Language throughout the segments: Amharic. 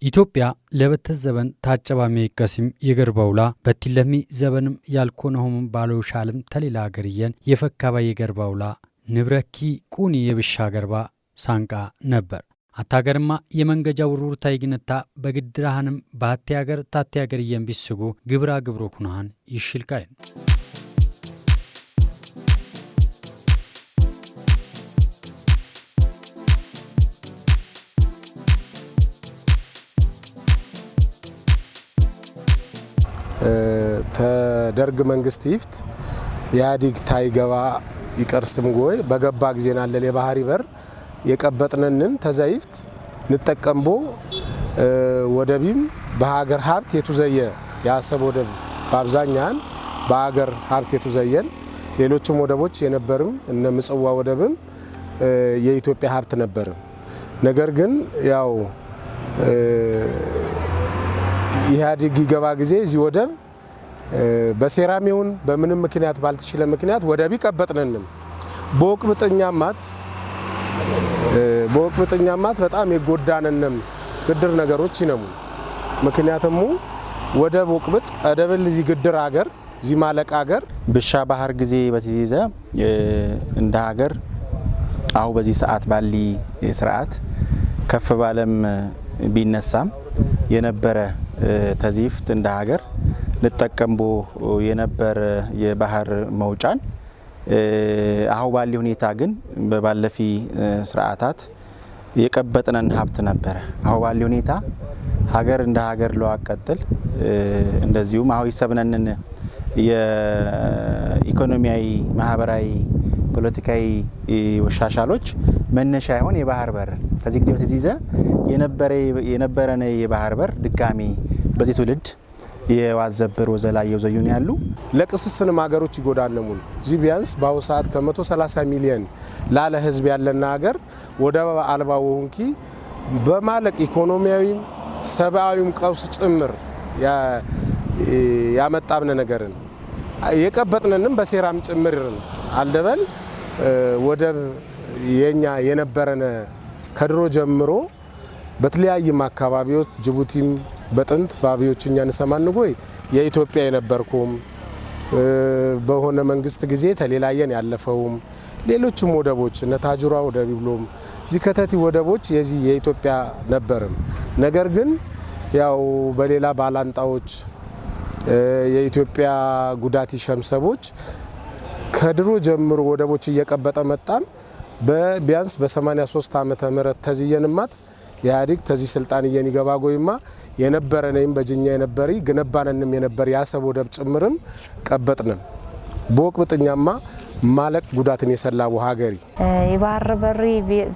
ኢትዮጵያ ለበተዝ ዘበን ታጨባሚ ይቀሲም ይገርባውላ በትለሚ ዘበንም ያልኮነውም ባለው ሻልም ተሌላ ሀገርየን የፈካባ ይገርባውላ ንብረኪ ቁኒ የብሻ ገርባ ሳንቃ ነበር አታገርማ የመንገጃ ውሩር ታይግነታ በግድራህንም ባቲ ሀገር ታቲ ሀገርየን ቢስጉ ግብራ ግብሮ ኩናን ይሽልካይ ተደርግ መንግስት ይፍት ያዲግ ታይገባ ይቀርስም ጎይ በገባ ጊዜና ለለ ባህሪ በር የቀበጥነንን ተዛይፍት ንጠቀምቦ ወደቢም በሀገር ሀብት የቱዘየ ያሰብ ወደብ በአብዛኛን በሀገር ሀብት የቱዘየን ሌሎችም ወደቦች የነበርም እነ ምጽዋ ወደብም የኢትዮጵያ ሀብት ነበር ነገር ግን ያው ኢህአዲግ ይገባ ጊዜ እዚ ወደብ በሴራሚውን በምንም ምክንያት ባልተችለ ምክንያት ወደብ ይቀበጥነንም በወቅብጥኛማት በጣም የጎዳነንም ግድር ነገሮች ይነሙ ምክንያቱም ወደብ ወቅብጥ አደበል እዚ ግድር ሀገር እዚ ማለቅ ሀገር ብሻ ባህር ጊዜ በተይዘ እንደ ሀገር አው በዚህ ሰዓት ባሊ ስርዓት ከፍ ባለም ቢነሳም የነበረ ተዚፍት እንደ ሀገር ለተጠቀምቦ የነበረ የባህር መውጫን አው ባሊ ሁኔታ ግን በባለፊ ስርዓታት የቀበጥነን ሀብት ነበር አው ባሊ ሁኔታ ሀገር እንደ ሀገር ለዋቀጥል እንደዚሁም አው ይሰብነንን የኢኮኖሚያዊ ማህበራዊ ፖለቲካዊ ወሻሻሎች መነሻ ይሆን የባህር በር ከዚህ ጊዜ በተዚዘ የነበረነ የባህር በር ድጋሚ በዚህ ትውልድ የዋዘበር ወዘላየው ዘዩን ያሉ ለቅስስንም ሀገሮች ይጎዳነሙን እዚ ቢያንስ ባው ሰዓት ከ130 ሚሊዮን ላለ ህዝብ ያለና ሀገር ወደብ አልባው ሁንኪ በማለቅ ኢኮኖሚያዊ ሰብአዊም ቀውስ ጭምር ያመጣብነ ነገርን የቀበጥነንም በሴራም ጭምር አልደበል ወደብ የኛ የነበረነ ከድሮ ጀምሮ በተለያየ አካባቢዎች ጅቡቲም በጥንት ባቢዎችኛ ነሰማንጎይ የኢትዮጵያ የነበርኩም በሆነ መንግስት ጊዜ ተሌላየን ያለፈውም ሌሎችም ወደቦች ነታጅራ ወደብ ይብሎም ዚከተቲ ወደቦች የዚህ የኢትዮጵያ ነበርም ነገር ግን ያው በሌላ ባላንጣዎች የኢትዮጵያ ጉዳት ይሸምሰቦች ከድሮ ጀምሮ ወደቦች እየቀበጠ መጣም በቢያንስ በ83 ዓመተ ምህረት ተዚየንማት ኢህአዲግ ተዚ ስልጣን ይገባ ጎይማ የነበረነም በጅኛ የነበሪ ግነባነንም የነበር ያሰብ ወደብ ጭምርም ቀበጥነን በወቅብጥኛማ ማለቅ ጉዳትን የሰላው ሀገሪ ይባር በሪ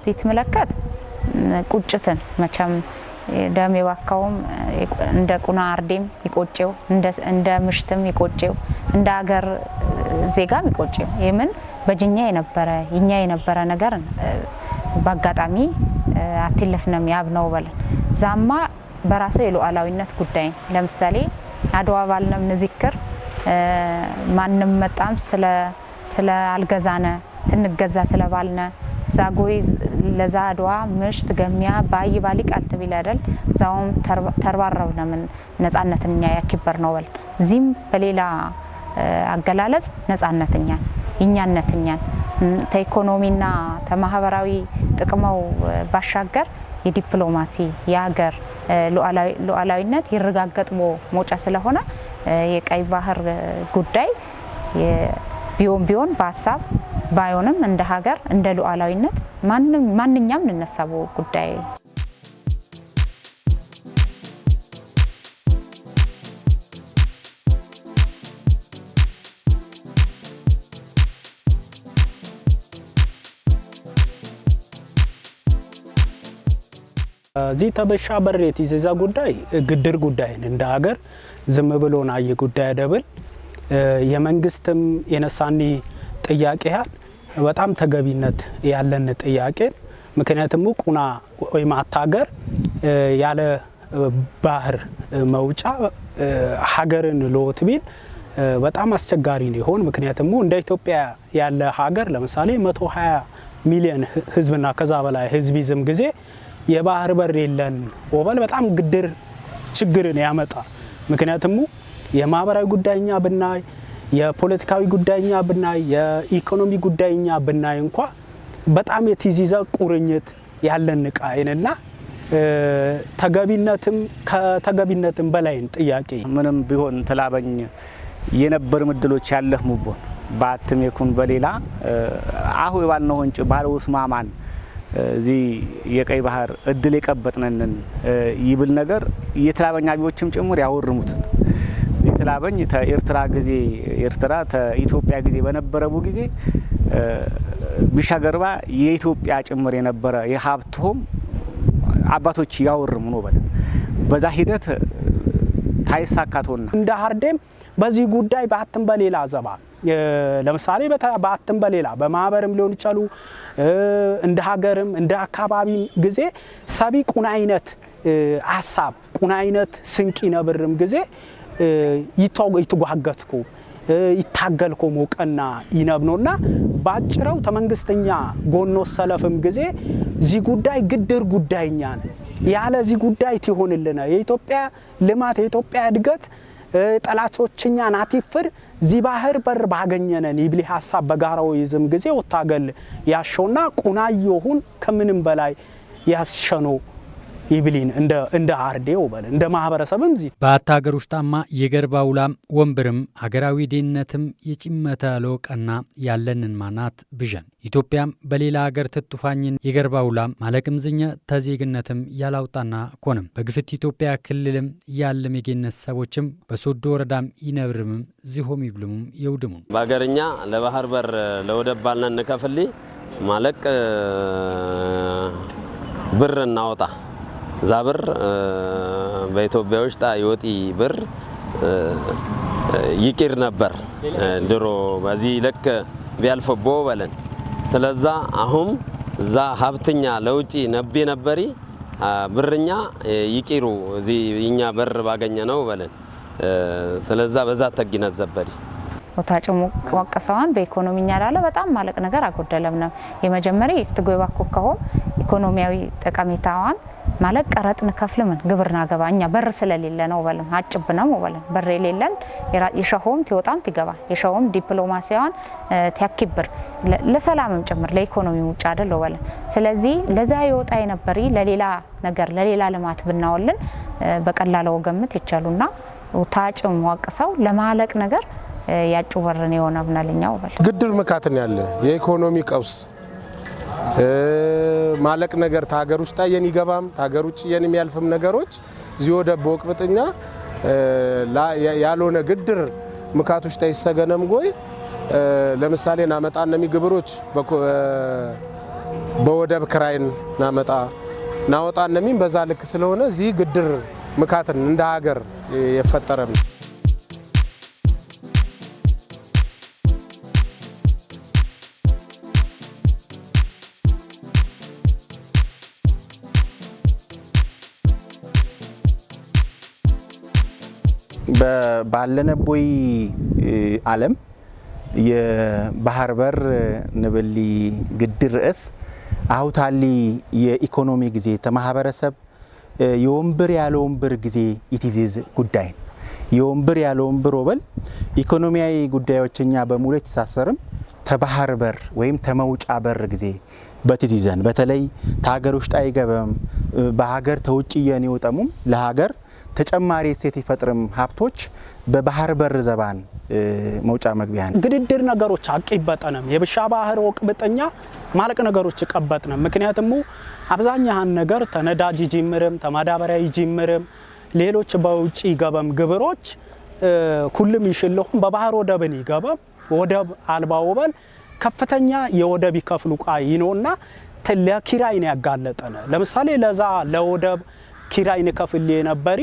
ቤት መለከት ቁጭትን መቻም ደም የዋካውም እንደ ቁና አርዴም ይቆጨው እንደ ምሽትም ይቆጨው እንደ ሀገር ዜጋም ይቆጨው የምን በጅኛ የነበረ ይኛ የነበረ ነገር ባጋጣሚ አትለፍነም ያብነው በለን ዛማ በራሱ የሉዓላዊነት ጉዳይ ለምሳሌ አድዋ ባልነም ንዝክር ማንንም መጣም ስለ አልገዛነ ትንገዛ ስለባልነ ዛጎይ ለዛ አድዋ ምሽት ገሚያ ባይ ባሊ ቃልት ቢላደል ዛውም ተርባረብነ ምን ነፃነትኛ ያክበር ነው በል ዚም በሌላ አገላለጽ ነፃነትኛን ይኛነትኛን ተኢኮኖሚና ተማህበራዊ ጥቅመው ባሻገር የዲፕሎማሲ የሀገር ሉዓላዊነት ይረጋገጥሞ ሞጫ ስለሆነ የቀይ ባህር ጉዳይ ቢሆን በሐሳብ ባይሆንም እንደ ሀገር እንደ ሉዓላዊነት ማንኛም እንነሳው ጉዳይ ዚ ተበሻ በሬት ይዘዛ ጉዳይ ግድር ጉዳይ እንደ ሀገር ዝም ብሎና የጉዳይ ደብል የመንግስትም የነሳኒ ጥያቄ ያል በጣም ተገቢነት ያለን ጥያቄ ምክንያቱም ቁና ወይ ማታገር ያለ ባህር መውጫ ሀገርን ሎት ቢል በጣም አስቸጋሪ ነው ይሆን ምክንያቱም እንደ ኢትዮጵያ ያለ ሀገር ለምሳሌ 120 ሚሊዮን ህዝብና ከዛ በላይ ህዝብ ይዝም ጊዜ የባህር በር የለን ወበል በጣም ግድር ችግርን ያመጣ ምክንያቱም የማህበራዊ ጉዳይኛ ብናይ የፖለቲካዊ ጉዳይኛ ብናይ የኢኮኖሚ ጉዳይኛ ብናይ እንኳን በጣም የትይዚዘ ቁርኝት ያለን ቃይንና ተገቢነትም ከተገቢነትም በላይን ጥያቄ ምንም ቢሆን ተላበኝ የነበር ምድሎች ያለፍሙቦን ባትም ይኩን በሌላ አሁ ይባልነው እንጭ ባለው ስማማን እዚ የቀይ ባህር እድል የቀበጥነን ይብል ነገር የተላበኛ ቢዎችም ጭምር ያወርሙት የተላበኝ ተኤርትራ ጊዜ ኤርትራ ተኢትዮጵያ ጊዜ በነበረው ጊዜ ቢሻገርባ የኢትዮጵያ ጭምር የነበረ የሀብቶም አባቶች ያወርሙ ነው በለ በዛ ሂደት ታይሳካቶና እንደ ሀርዴም በዚህ ጉዳይ ባትም በሌላ ዘባ ለምሳሌ ባትም በሌላ በማህበርም ሊሆን ይችላል እንደ ሀገርም እንደ አካባቢ ጊዜ ሰቢ ቁና አይነት ሐሳብ ቁና አይነት ስንቂ ነብርም ጊዜ ይተጓገትኩ ይታገልኩ ሞቀና ይነብኖና ባጭረው ተመንግስተኛ ጎኖ ሰለፍም ጊዜ ዚ ጉዳይ ግድር ጉዳይኛን ያለ ዚ ጉዳይ ትሆንልና የኢትዮጵያ ልማት የኢትዮጵያ እድገት ጠላቶችኛ ናቲፍር ዚ ባህር በር ባገኘነን ይብሊ ሐሳብ በጋራው ይዝም ጊዜ ወታገል ያሾና ቁናዮሁን ከምንም በላይ ያስሸኖ ይብሊን እንደ አርዴው በለ እንደ ማህበረሰብም ዚ በአታገር ውስጣማ የገርባውላም ወንብርም ሀገራዊ ዴነትም የጭመተ ለወቀና ያለንን ማናት ብጀን ኢትዮጵያም በሌላ ሀገር ተጥፋኝን የገርባውላም ማለቅም ዝኛ ተዜግነትም ያላውጣና ኮንም በግፍት ኢትዮጵያ ክልልም ያለም የገነት ሰቦችም በሶዶ ወረዳም ይነብርምም ዚሆም ይብልሙም የውድሙን ባገርኛ ለባህር በር ለወደብ ባልነን ከፍሊ ማለቅ ብር እናወጣ ዛብር በኢትዮጵያ ውስጥ ይወጢ ብር ይቂር ነበር ድሮ በዚህ ለክ ቢያልፈቦ በለን ስለዛ አሁን ዛ ሀብትኛ ለውጪ ነቤ ነበሪ ብርኛ ይቂሩ እዚ ይኛ በር ባገኘ ነው በለን ስለዛ በዛ ተግነዘበሪ ወታጨሙ ወቀሰዋን በኢኮኖሚኛ ላለ በጣም ማለቅ ነገር አጎደለም ነው የመጀመሪያ ይፍትጎይ ባኮከው ኢኮኖሚያዊ ጠቀሜታዋን ማለቅ ቀረጥን ከፍልምን ግብርና ገባኛ በር ስለሌለ ነው በለም አጭብነው በለም በር የሌለን የሸሆም ትወጣም ትገባ የሸሆም ዲፕሎማሲያን ተያክብር ለሰላምም ጭምር ለኢኮኖሚ ውጭ አይደለም በለም ስለዚህ ለዛ ይወጣ የነበሪ ለሌላ ነገር ለሌላ ልማት ብናወልን በቀላሉ ወገምት ይቻሉና ወታጭም ወቀሰው ለማለቅ ነገር ያጩ በርን የሆነብናልኛው በለም ግድር መካተን ያለ የኢኮኖሚ ቀውስ ማለቅ ነገር ታገር ውስጥ አየን ይገባም ታገር ውጭ የንም ያልፍም ነገሮች ዚወደ በወቅብጥኛ ያልሆነ ግድር ምካት ውስጥ ይሰገነም ጎይ ለምሳሌ ናመጣነሚ ግብሮች በወደብ ክራይን ናመጣ ናወጣነሚም በዛ ልክ ስለሆነ ዚ ግድር ምካትን እንደ ሀገር የፈጠረም ባለነቦይ ዓለም የባህር በር ንብሊ ግድር ርዕስ አውታሊ የኢኮኖሚ ጊዜ ተማህበረሰብ የወንብር ያለው ወንብር ጊዜ ኢቲዚዝ ጉዳይ የወንብር ያለው ወንብር ወበል ኢኮኖሚያዊ ጉዳዮችኛ በሙሉ ተሳሰርም ተባህር በር ወይም ተመውጫ በር ጊዜ በትይዘን በተለይ ታገር ውስጥ አይገበም በሀገር ተውጪ የኔውጠሙም ለሀገር ተጨማሪ ሴት ይፈጥርም ሀብቶች በባህር በር ዘባን መውጫ መግቢያን ግድድር ነገሮች አቅይበጠንም የብሻ ባህር ወቅብጥኛ ማለቅ ነገሮች ቀበጥንም ምክንያቱም አብዛኛውን ነገር ተነዳጅ ጅምርም ተማዳበሪያ ጅምርም ሌሎች በውጪ ገበም ግብሮች ሁሉም ይሽልሁም በባህር ወደብን ይገበም ወደብ አልባ ወበል ከፍተኛ የወደብ ይከፍሉ ቃይኖና ለኪራይን ያጋለጠነ ለምሳሌ ለዛ ለወደብ ኪራይን ከፍል የነበሪ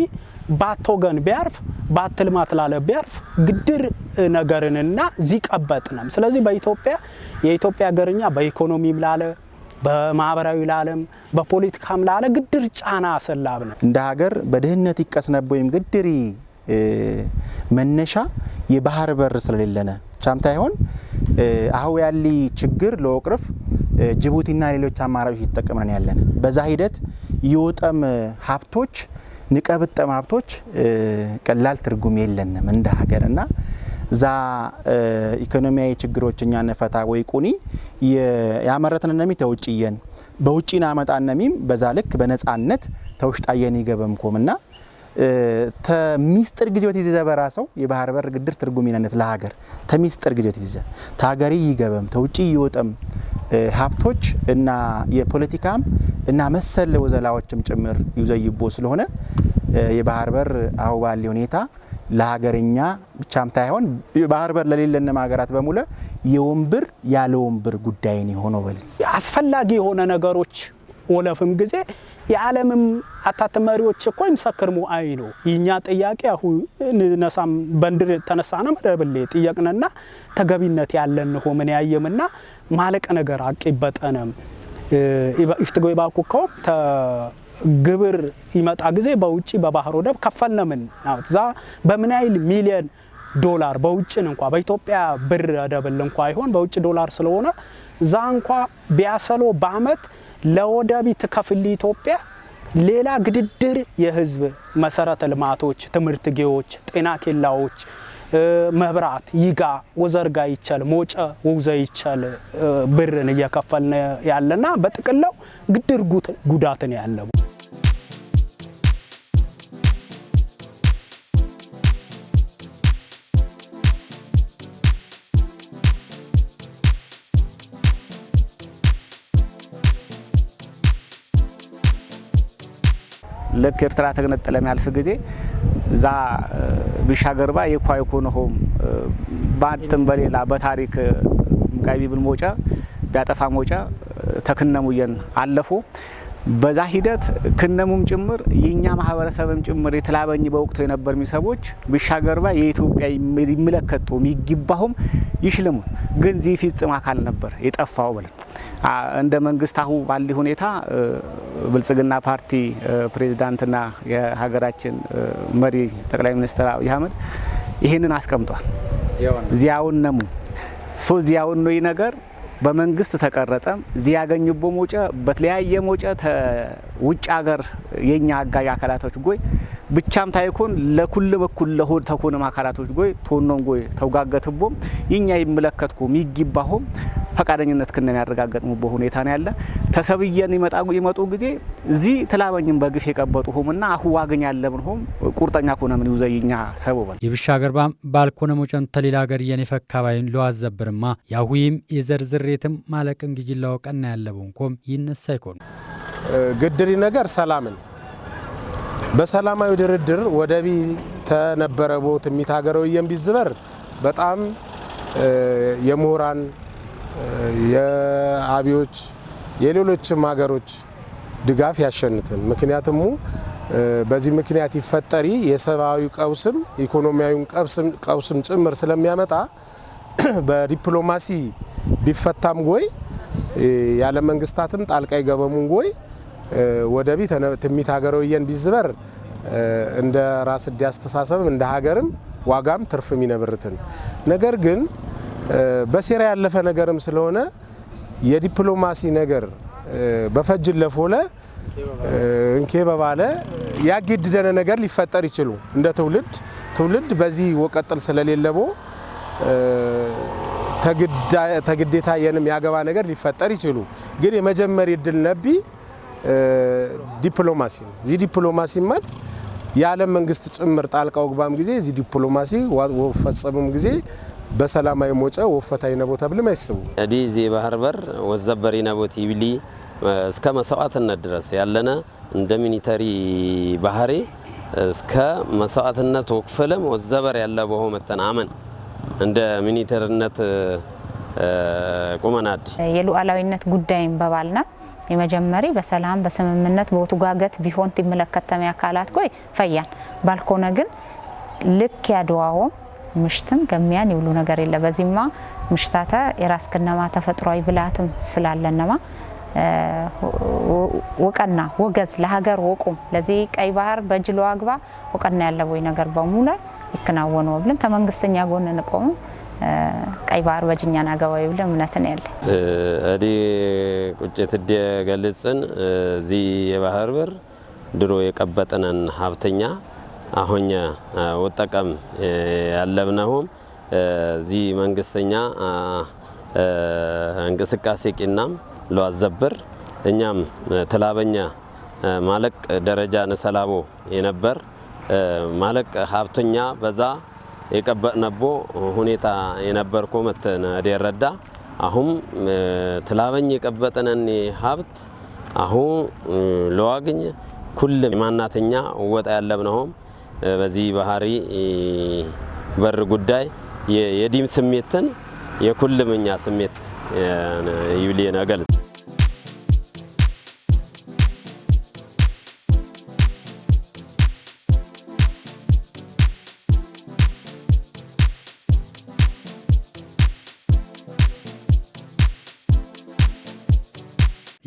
ባቶገን ቢያርፍ ባትልማት ላለ ቢያርፍ ግድር ነገርንና ዚቀበጥንም ስለዚህ በኢትዮጵያ የኢትዮጵያ ሀገርኛ በኢኮኖሚም ላለ በማህበራዊ ላለም በፖለቲካም ላለ ግድር ጫና ሰላብነ እንደ ሀገር በደህንነት ይቀስነብ ወይም ግድሪ መነሻ የባህር በር ስለሌለነ ቻምታ ይሆን አው ያሊ ችግር ለወቅርፍ ጅቡቲና ሌሎች አማራጮች እየተጠቀምን ያለን። በዛ ሂደት የወጠም ሀብቶች ንቀብጠም ሀብቶች ቀላል ትርጉም የለንም እንደ ሀገርና ዛ ኢኮኖሚያዊ ችግሮች እኛ ነፈታ ወይ ቁኒ ያመረተን ነሚ ተውጪየን በውጪና አመጣነሚም በዛ ልክ በነጻነት ተውሽጣየን ይገበምኮምና ተሚስጥር ጊዜው ተይዘ በራሰው የባህር በር ግድር ትርጉም ይነነት ለሀገር ተሚስጥር ጊዜው ተይዘ ታገሪ ይገበም ተውጪ ይወጣም ሀብቶች እና የፖለቲካም እና መሰል ወዘላዎችም ጭምር ይዘይቦ ስለሆነ የባህር በር አውባሊ ሁኔታ ለሀገርኛ ብቻም ታይሆን ባህር በር ለሌለነ ማገራት በሙሉ የወንብር ያለ ወንብር ጉዳይ ነው ሆኖ በል አስፈላጊ የሆነ ነገሮች ወለፍም ጊዜ የዓለምም አታተመሪዎች እኮ ይመሰክርሙ አይ ነው ይኛ ጥያቄ አሁ ነሳም በንድር ተነሳነ መደብሌ ጥያቅነና ተገቢነት ያለን ነው ምን ያየምና ማለቀ ነገር አቂበጠነም ኢፍትጎይ ባኩኮ ግብር ይመጣ ጊዜ በውጪ በባህር ወደብ ከፈልነምን ናውዛ በምን አይል ሚሊዮን ዶላር በውጪን እንኳን በኢትዮጵያ ብር አደበል እንኳን አይሆን በውጪ ዶላር ስለሆነ ዛ እንኳን ቢያሰሎ በአመት ለወደብ ተከፍል ኢትዮጵያ ሌላ ግድድር የህዝብ መሰረተ ልማቶች ትምርት ጌዎች ጤና ኬላዎች መብራት ይጋ ወዘርጋ ይቻል ሞጨ ወውዘ ይቻል ብርን እየከፈልን ያለና በጥቅላው ግድር ጉዳትን ያለው ለክ ኤርትራ ተገነጠለ የሚያልፍ ጊዜ ዛ ቢሻገርባ የኳይኮ ነው ባንተም በሌላ በታሪክ ጋይቢብል ሞጫ ቢያጠፋ ሞጫ ተከነሙየን አለፉ በዛ ሂደት ክነሙም ጭምር የኛ ማህበረሰብም ጭምር የተላበኝ በወቅቱ የነበር ሚሰቦች ቢሻገርባ የኢትዮጵያ የሚለከቱ የሚግባሁም ይሽልሙ ግን ዚ ፍጽም አካል ነበር የጠፋው ብለን እንደ መንግስታሁ ባሊ ሁኔታ ብልጽግና ፓርቲ ፕሬዝዳንትና የሀገራችን መሪ ጠቅላይ ሚኒስትር አብይ አህመድ ይሄንን አስቀምጧል ዚያውን ነሙ ዚያውን ነው ነገር በመንግስት ተቀረጸ ዚያገኙቦ ሞጨ በተለያየ ሞጨ ውጭ ሀገር የኛ አጋይ አካላቶች ጎይ ብቻም ታይኮን ለኩል በኩል ለሆድ ተኮነ አካላቶች ጎይ ቶኖን ጎይ ተውጋገትቦም ይኛ ይመለከትኩ ሚግባሁም ፈቃደኝነት ከነን ያረጋገጥሙ በሁኔታ ነው ያለ ተሰብየን ይመጡ ጊዜ እዚ ተላበኝም በግፍ የቀበጡሁምና አሁ ዋገኝ ያለብንሁም ቁርጠኛ ኮነ ምን ይውዘይኛ ሰበበን የብሻገርባም ባልኮነ ሞጨም ተሌላ ሀገር የነፈካባይን ለዋዘብርማ ያሁይም ይዘርዝሬትም ማለቅን ግጅላው ቀና ያለቡንኮም ይነሳ ይኮን ግድሪ ነገር ሰላምን በሰላማዊ ድርድር ወደቢ ተነበረ ቦት የሚታገረው የምቢዝበር በጣም የሞራን የአቢዎች የሌሎችም ሀገሮች ድጋፍ ያሸንትን ምክንያቱም በዚህ ምክንያት ይፈጠሪ የሰባዊ ቀውስም ኢኮኖሚያዊ ቀውስም ጭምር ስለሚያመጣ በዲፕሎማሲ ቢፈታም ጎይ ያለ መንግስታትም ጣልቃ ይገበሙን ጎይ ወደቢ ተሚታገረው የምቢዝበር እንደ ራስ ዲያስተሳሰብ እንደ ሀገርም ዋጋም ትርፍም ይነብርትን ነገር ግን በሴራ ያለፈ ነገርም ስለሆነ የዲፕሎማሲ ነገር በፈጅል ለፎለ እንኬ በባለ ያግድደነ ነገር ሊፈጠር ይችላል እንደ ትውልድ በዚህ ወቀጥል ስለሌለቦ ተግዴታ የንም ያገባ ነገር ሊፈጠር ይችላል ግን የመጀመሪያ ድል ነቢ ዲፕሎማሲ ዚ ዲፕሎማሲ ማለት የዓለም መንግስት ጭምር ጣልቃው ግባም ጊዜ ዚ ዲፕሎማሲ ወፈጸሙም ጊዜ በሰላማዊ ሞጨ ወፈታዊ ነው ተብለም አይስቡ ዲ ባህር በር ወዘበሪ ነው ይብሊ እስከ መስዋዕትነት ድረስ ያለና እንደ ሚሊተሪ ባህሪ እስከ መስዋዕትነት ወክፈለም ወዘበር ያለበው መተናመን እንደ ሚሊተርነት ቁመናድ የሉዓላዊነት ጉዳይን በባልና የመጀመሪ በሰላም በስምምነት በወቱጋገት ቢሆን ተመለከተም ያካላት ቆይ ፈያን ባልኮነ ግን ልክ ያደዋው ምሽትም ገሚያን ይብሉ ነገር የለ በዚህማ ምሽታታ የራስ ከነማ ተፈጥሯዊ ብላትም ስላለነማ ወቀና ወገዝ ለሀገር ወቁም ለዚህ ቀይ ባህር በጅሎ አግባ ወቀና ያለው ነገር በሙሉ ይከናወነው ብለን ተመንግስተኛ ጎን እንቆም ቀይ ባህር በጅኛና ገባይ ብለ እምነትን ያለ አዲ ቁጭት ገለጽን ዚ የባህር በር ድሮ የቀበጠነን ሀብተኛ አሁኛ ወጣቀም ያለብነውም ዚ መንግስተኛ እንቅስቃሴ ቂናም ለዋዘበር እኛም ተላበኛ ማለቅ ደረጃ ነሰላቦ የነበር ማለቅ ሀብተኛ በዛ የቀበጥነቦ ሁኔታ የነበርኮ መተን ደረዳ አሁን ተላበኝ የቀበጠነን ሀብት አሁን ለዋግኝ ኩል ማናተኛ ወጣ ያለብነውም በዚህ ባህሪ በር ጉዳይ የዲም ስሜትን የኩልምኛ ስሜት ይብሊና ገልጽ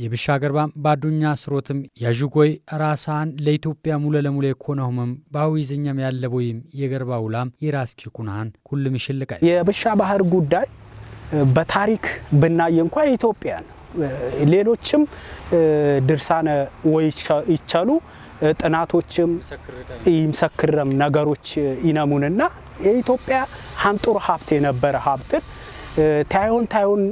የብሻ ገርባም ባዱኛ ስሮትም ያዥጎይ ራሳን ለኢትዮጵያ ሙሉ ለሙሉ የኮነውም ባዊዝኛም ያለቦይም የገርባውላም የራስኪ ኩናን ሁሉም ይሽልቃል የብሻ ባህር ጉዳይ በታሪክ ብናይ እንኳን ኢትዮጵያ ሌሎችም ድርሳነ ወይ ይቻሉ ጥናቶችም ይምሰክረም ነገሮች ይነሙንና የኢትዮጵያ አንጡር ሀብት የነበረ ሀብት ታዩን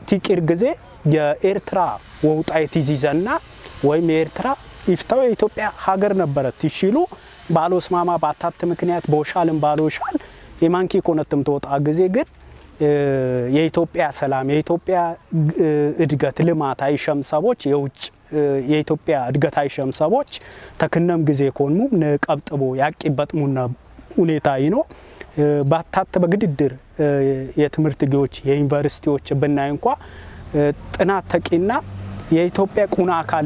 ቲቂር ጊዜ የኤርትራ ወውጣይት ይዘና ወይም የኤርትራ ይፍታው የኢትዮጵያ ሀገር ነበረት ይሽሉ ባሎስማማ ባታት ምክንያት በውሻልም ባሎሻል የማንኪ ኮነትም ተወጣ ጊዜ ግን የኢትዮጵያ ሰላም የኢትዮጵያ እድገት ልማት አይሸም ሰቦች የውጭ የኢትዮጵያ እድገት አይሸም ሰቦች ተከነም ጊዜ ኮንሙ ነቀብጥቦ ያቂበጥሙና ሁኔታ ይኖ ባታት በግድድር የትምህርት ጊዎች የዩኒቨርሲቲዎች በእናይ እንኳን ጥናት ተቂና የኢትዮጵያ ቁና አካል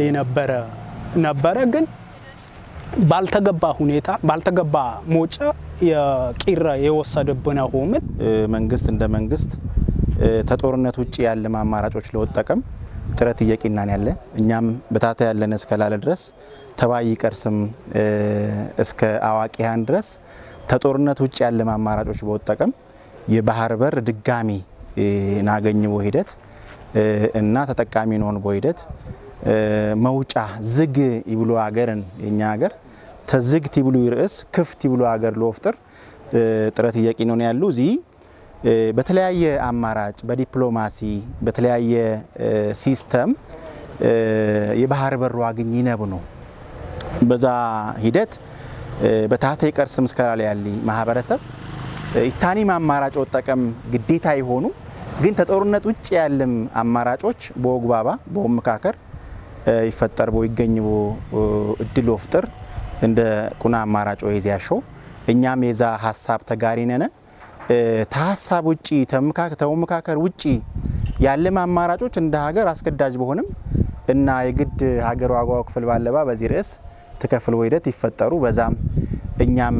ነበረ ግን ባልተገባ ሁኔታ ባልተገባ ሞጨ የቂራ የወሰደብነ ሆምን መንግስት እንደ መንግስት ተጦርነት ውጪ ያለ ማማራጮች ለወጣቀም ጥረት እየቂናን ያለ እኛም በታታ ያለነ እስከላለ ድረስ ተባይ ቀርስም እስከ አዋቂያን ድረስ ተጦርነት ውጪ ያለ ማማራጮች በወጣቀም የባህር በር ድጋሚ ናገኝው ሂደት እና ተጠቃሚ ነው በሂደት መውጫ ዝግ ይብሉ ሀገርን የኛ ሀገር ተዝግት ይብሉ ይርስ ክፍት ይብሉ ሀገር ለወፍጥር ጥረት እየቂኖን ያሉ እዚ በተለያየ አማራጭ በዲፕሎማሲ በተለያየ ሲስተም የባህር በር ዋግኝ ይነብ ነው በዛ ሂደት በታታ ይቀርስም እስከራለ ያሊ ማህበረሰብ ኢታኒ ማማራጭ ወጣቀም ግዴታ ይሆኑ ግን ተጦርነት ውጪ ያለም አማራጮች በወግባባ በመካከር ይፈጠር ይገኝቦ እድል ወፍጥር እንደ ቁና አማራጭ ወይዚያሾ እኛም የዛ ሐሳብ ተጋሪ ነነ ተሐሳብ ውጪ ተመካከር ውጪ ያለም አማራጮች እንደ ሀገር አስገዳጅ በሆነም እና የግድ ሀገር ዋጋው ክፍል ባለባ በዚህ ርዕስ ተከፍል ወይደት ይፈጠሩ በዛም እኛም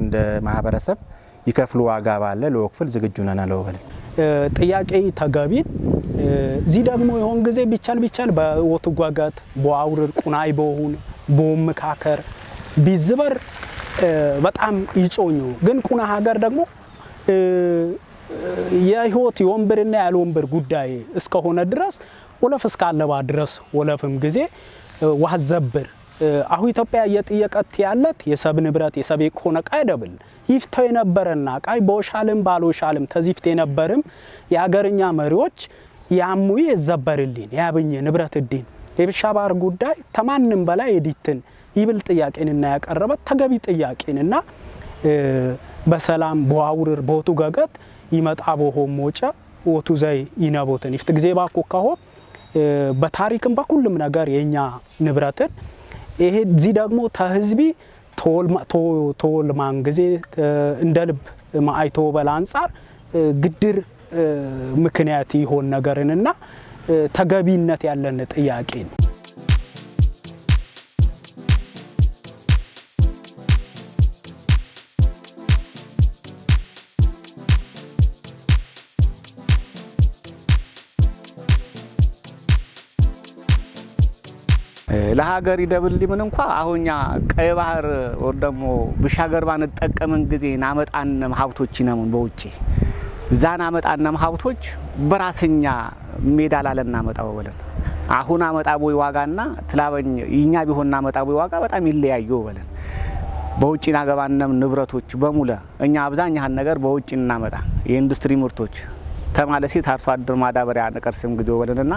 እንደ ማህበረሰብ ይከፍሉ ዋጋ ባለ ለወክፍል ዝግጁ ነን አለውበል ጥያቄ ተጋቢ እዚ ደግሞ ይሆን ጊዜ ቢቻል በወትጓጋት በአውርር ቁናይ በሆነ በመካከር ቢዝበር በጣም ይጮኙ ግን ቁና ሀገር ደግሞ የህይወት የወንበርና ያልወንበር ጉዳይ እስከሆነ ድረስ ወለፍ እስካለባ ድረስ ወለፍም ጊዜ ዋዘበር አሁ ኢትዮጵያ የጥየቀት ያለት የሰብ ንብረት የሰብ ኢኮኖሚ ቃይደብል ይፍተው የነበረና ቃይ በውሻልም ባሎሻልም ተዚፍት የነበርም የሀገርኛ መሪዎች ያሙይ የዘበርልኝ ያብኝ ንብረት እዲን የብሻ ባህር ጉዳይ ተማንም በላይ የዲትን ይብል ጥያቄንና ያቀረበ ተገቢ ጥያቄንና በሰላም በአውርር ቦቱ ገገት ይመጣ በሆም ሞጨ ወቱ ዘይ ይነቦትን ይፍት ጊዜ ባኮካሆ በታሪክም በኩልም ነገር የኛ ንብረትን ይሄ እዚ ደግሞ ተህዝቢ ቶልማን ጊዜ እንደልብ ማአይቶ በላንጻር ግድር ምክንያት ይሆን ነገርንና ተገቢነት ያለን ጥያቄ ነው ለሀገር ይደብል ሊምን እንኳ አሁኛ ቀይ ባህር ወር ደግሞ ብሻገር ባንጠቀምን ጊዜ ናመጣንም ሀብቶች ይነሙን በውጪ ዛና መጣንም ሀብቶች በራስኛ ሜዳ ላለና መጣው ወለን አሁን አመጣቦይ ዋጋና ትላበኝ ይኛ ቢሆንና አመጣቦይ ዋጋ በጣም ይለያዩ ወለን በውጪ ናገባንም ንብረቶች በሙሉ እኛ አብዛኛው ነገር በውጪ እናመጣ የኢንዱስትሪ ምርቶች ተማለሲ ታርሶ አደር ማዳበሪያ ነቀርስም ግዶ ወለንና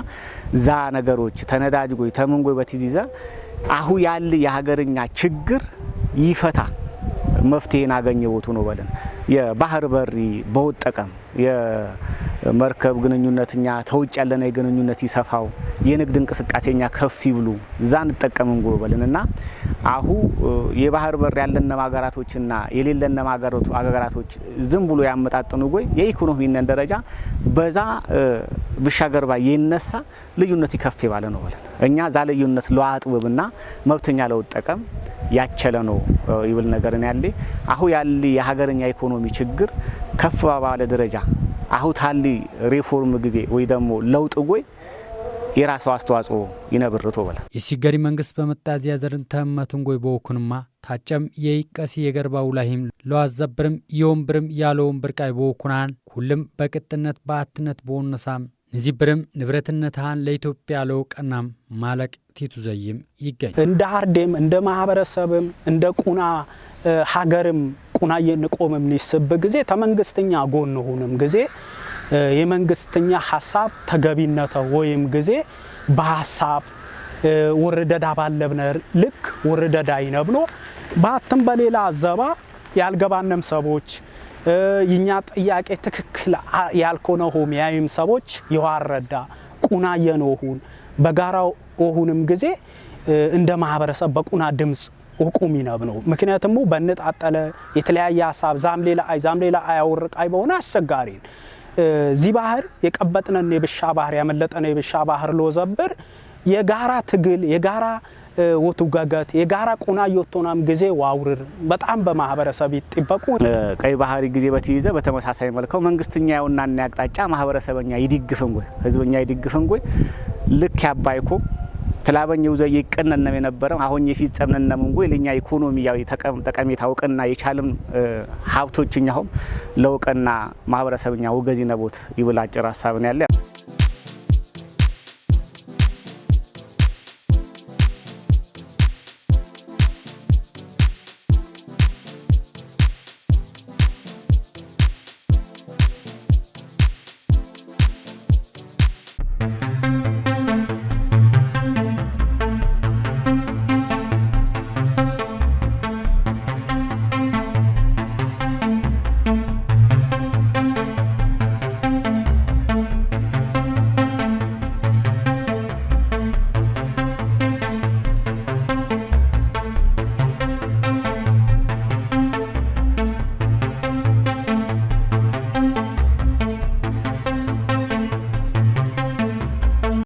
ዛ ነገሮች ተነዳጅጎይ ተምንጎይ በትይዘ አሁ ያለ የሀገርኛ ችግር ይፈታ መፍትሄን አገኘውቱ ነው ወለን የባህር በሪ በወጠቀም የመርከብ ግንኙነትኛ ተውጭ ያለና የግንኙነት ይሰፋው የንግድ እንቅስቃሴኛ ከፍ ይብሉ ዛን ተጠቀምን ጎበለንና አሁ የባህር በር ያለና ማጋራቶችና የሌለና ማጋራቶች ዝም ብሎ ያመጣጥኑ ጎይ የኢኮኖሚን ደረጃ በዛ ብሻገርባ የነሳ ልዩነት ይከፍ ይባለ ነው ወለን እኛ ዛ ልዩነት ለዋጥብና መብተኛ ለውጠቀም ያቸለ ነው ይብል ነገርን ያለ አሁ ያለ የሀገርኛ ኢኮኖሚ ችግር ከፍ ባለ ደረጃ አሁ ታሊ ሪፎርም ጊዜ ወይ ደግሞ ለውጥ ጎይ የራሱ አስተዋጽኦ ይነብርቶ ወላ የሲገሪ መንግስት በመጣዚያ ዘርን ተመቱን ጎይ በወኩንማ ታጨም የይቀሲ የገርባው ላይም ለዋዘብርም የወንብርም ያለውን ብርቃይ በወኩናን ሁሉም በቅጥነት በአትነት በወነሳም ንዚብርም ንብረትነታን ለኢትዮጵያ ለውቀናም ማለቅ ቲቱ ዘይም ይገኝ እንደ አርዴም እንደ ማህበረሰብም እንደ ቁና ሀገርም ቁና የንቆምም ንስብ ጊዜ ተመንግስተኛ ጎን ሆነም ጊዜ የመንግስተኛ ሐሳብ ተገቢነተ ወይም ጊዜ በሐሳብ ወረደዳ ባለብነር ልክ ወረደዳ ይነብሎ ባትም በሌላ ዘባ ያልገባንም ሰቦች ይኛ ጥያቄ ትክክል ያልኮነ ሆም ያይም ሰቦች ይዋረዳ ቁና የኖሁን በጋራው ኦሁንም ጊዜ እንደ ማህበረሰብ በቁና ድምጽ ወቁም ይነብነው ምክንያቱም በነጣጣለ የተለያየ ሐሳብ ዛምሌላ አያወርቃይ በሆነ አስቸጋሪ ዚ ባህር የቀበጥነን የብሻ ባህር ያመለጠነ የብሻ ባህር ሎዘብር የጋራ ትግል የጋራ ወቱጋጋት የጋራ ቁና yotoናም ጊዜ ዋውርር በጣም በማህበረሰብ ይጥበቁ ቀይ ባህር ጊዜ በትይዘ በተመሳሳይ መልከው መንግስትኛ ያውና ያቅጣጫ ማህበረሰበኛ ይድግፍን ጎይ ህዝብኛ ይድግፍን ጎይ ልክ ያባይኮ ተላበኛው ዘይ ይቀነነም የነበረው አሁን የፊጸምነንም ጎይ ለኛ ኢኮኖሚያዊ ተቀሜታ አውቀና የቻለም ሀብቶችኛው ለውቀና ማህበረሰበኛ ወገዚ ነቦት ይብላጭ ራሳብን ያለ